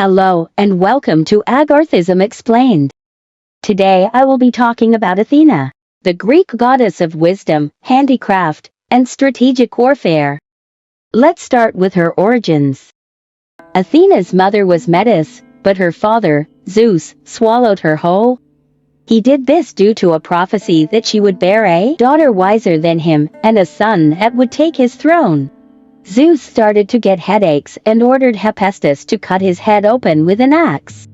Hello and welcome to Agarthism Explained. Today I will be talking about Athena, the Greek goddess of wisdom, handicraft, and strategic warfare. Let's start with her origins. Athena's mother was Medusa, but her father, Zeus, swallowed her whole. He did this due to a prophecy that she would bear a daughter wiser than him and a son that would take his throne. Zeus started to get headaches and ordered Hephaestus to cut his head open with an axe.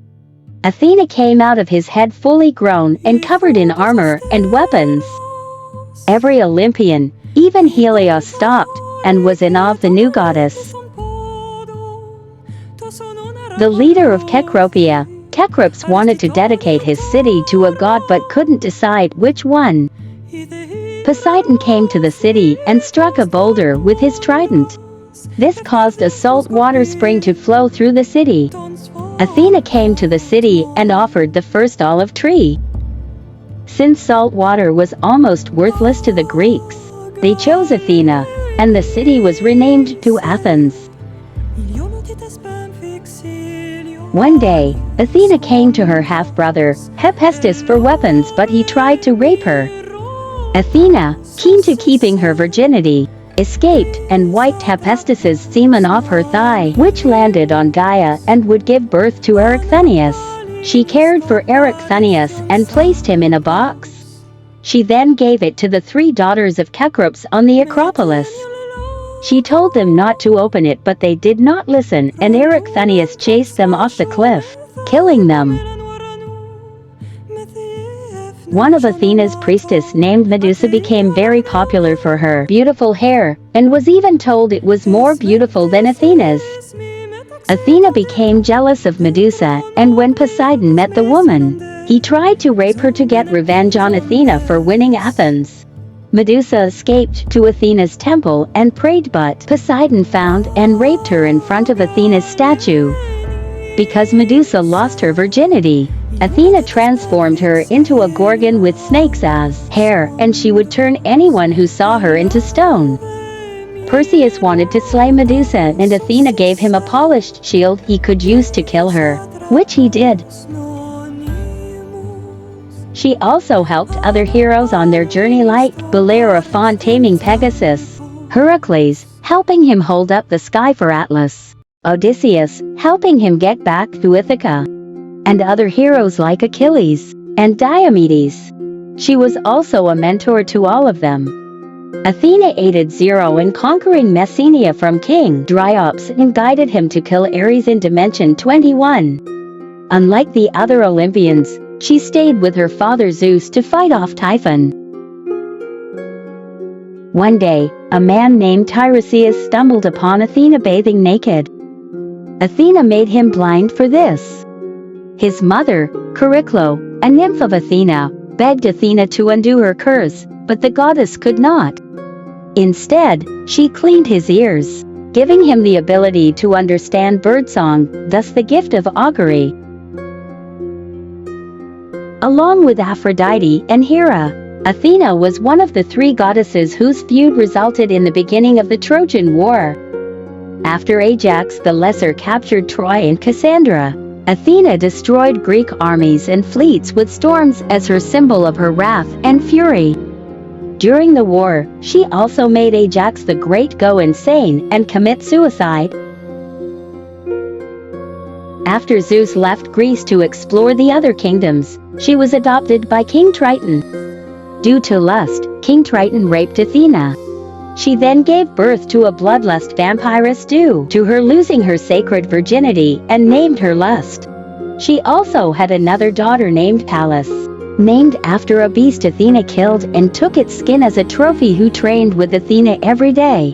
Athena came out of his head fully grown and covered in armor and weapons. Every Olympian, even Helios, stopped and was in awe of the new goddess. The leader of Cecropia, Cecrops, wanted to dedicate his city to a god but couldn't decide which one. Poseidon came to the city and struck a boulder with his trident. This caused a salt water spring to flow through the city. Athena came to the city and offered the first olive tree. Since salt water was almost worthless to the Greeks, they chose Athena, and the city was renamed to Athens. One day, Athena came to her half-brother, Hephaestus, for weapons, but he tried to rape her. Athena, keen to keeping her virginity, escaped and wiped Hephaestus's semen off her thigh, which landed on Gaia and would give birth to Agarthism. She cared for Agarthism and placed him in a box. She then gave it to the three daughters of Cecrops on the Acropolis. She told them not to open it, but they did not listen, and Agarthism chased them off the cliff, killing them. One of Athena's priestess named Medusa became very popular for her beautiful hair, and was even told it was more beautiful than Athena's. Athena became jealous of Medusa, and when Poseidon met the woman, he tried to rape her to get revenge on Athena for winning Athens. Medusa escaped to Athena's temple and prayed, but Poseidon found and raped her in front of Athena's statue. Because Medusa lost her virginity, Athena transformed her into a gorgon with snakes as hair, and she would turn anyone who saw her into stone. Perseus wanted to slay Medusa, and Athena gave him a polished shield he could use to kill her, which he did. She also helped other heroes on their journey, like Bellerophon taming Pegasus, Heracles helping him hold up the sky for Atlas, Odysseus helping him get back to Ithaca, and other heroes like Achilles and Diomedes. She was also a mentor to all of them. Athena aided Zero in conquering Messenia from King Dryops and guided him to kill Ares in Dimension 21. Unlike the other Olympians, she stayed with her father Zeus to fight off Typhon. One day, a man named Tiresias stumbled upon Athena bathing naked. Athena made him blind for this. His mother, Chariclo, a nymph of Athena, begged Athena to undo her curse, but the goddess could not. Instead, she cleaned his ears, giving him the ability to understand birdsong, thus the gift of augury. Along with Aphrodite and Hera, Athena was one of the three goddesses whose feud resulted in the beginning of the Trojan War. After Ajax the Lesser captured Troy and Cassandra, Athena destroyed Greek armies and fleets with storms as her symbol of her wrath and fury. During the war, she also made Ajax the Great go insane and commit suicide. After Zeus left Greece to explore the other kingdoms, she was adopted by King Triton. Due to lust, King Triton raped Athena. She then gave birth to a bloodlust vampiress due to her losing her sacred virginity and named her Lust. She also had another daughter named Pallas, named after a beast Athena killed and took its skin as a trophy, who trained with Athena every day.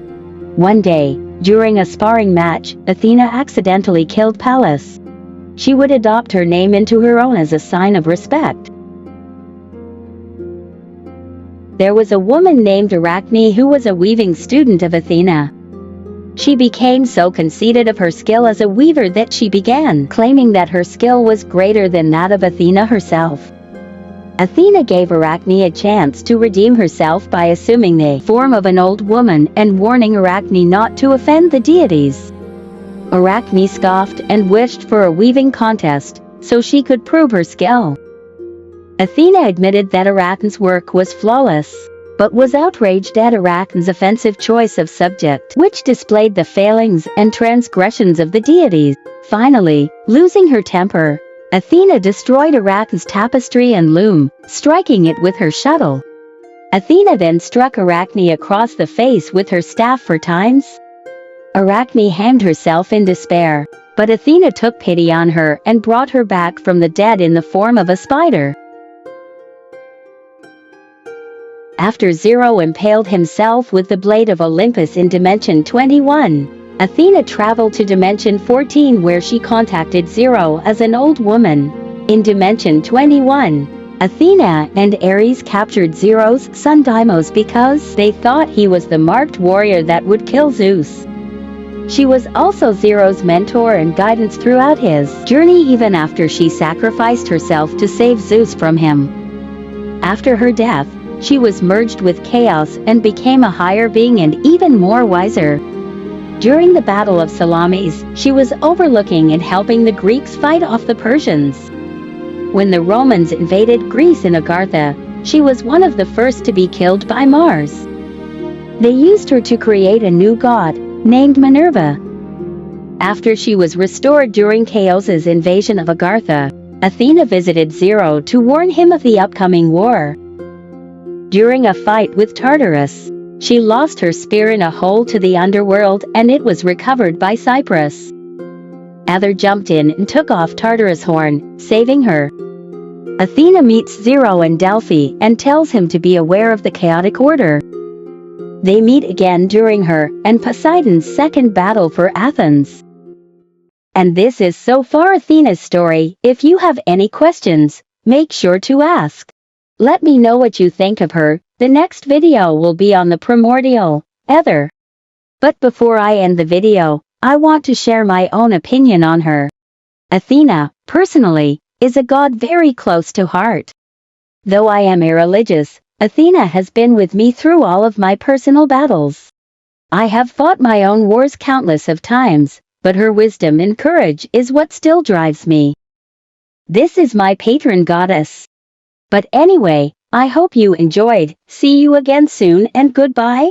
One day, during a sparring match, Athena accidentally killed Pallas. She would adopt her name into her own as a sign of respect. There was a woman named Arachne who was a weaving student of Athena. She became so conceited of her skill as a weaver that she began claiming that her skill was greater than that of Athena herself. Athena gave Arachne a chance to redeem herself by assuming the form of an old woman and warning Arachne not to offend the deities. Arachne scoffed and wished for a weaving contest, so she could prove her skill. Athena admitted that Arachne's work was flawless, but was outraged at Arachne's offensive choice of subject, which displayed the failings and transgressions of the deities. Finally, losing her temper, Athena destroyed Arachne's tapestry and loom, striking it with her shuttle. Athena then struck Arachne across the face with her staff 4 times. Arachne hanged herself in despair, but Athena took pity on her and brought her back from the dead in the form of a spider. After Zero impaled himself with the blade of Olympus in Dimension 21, Athena traveled to Dimension 14 where she contacted Zero as an old woman. In Dimension 21, Athena and Ares captured Zero's son Deimos because they thought he was the marked warrior that would kill Zeus. She was also Zero's mentor and guidance throughout his journey even after she sacrificed herself to save Zeus from him. After her death, she was merged with chaos and became a higher being and even more wiser. During the Battle of Salamis, she was overlooking and helping the Greeks fight off the Persians. When the Romans invaded Greece in Agartha, she was one of the first to be killed by Mars. They used her to create a new god, named Minerva. After she was restored during Chaos's invasion of Agartha, Athena visited Zero to warn him of the upcoming war. During a fight with Tartarus, she lost her spear in a hole to the underworld and it was recovered by Cyprus. Aether jumped in and took off Tartarus' horn, saving her. Athena meets Zero in Delphi and tells him to be aware of the chaotic order. They meet again during her and Poseidon's second battle for Athens. And this is so far Athena's story. If you have any questions, make sure to ask. Let me know what you think of her. The next video will be on the primordial Aether. But before I end the video, I want to share my own opinion on her. Athena, personally, is a god very close to heart. Though I am irreligious, Athena has been with me through all of my personal battles. I have fought my own wars countless of times, but her wisdom and courage is what still drives me. This is my patron goddess. But anyway, I hope you enjoyed. See you again soon and goodbye.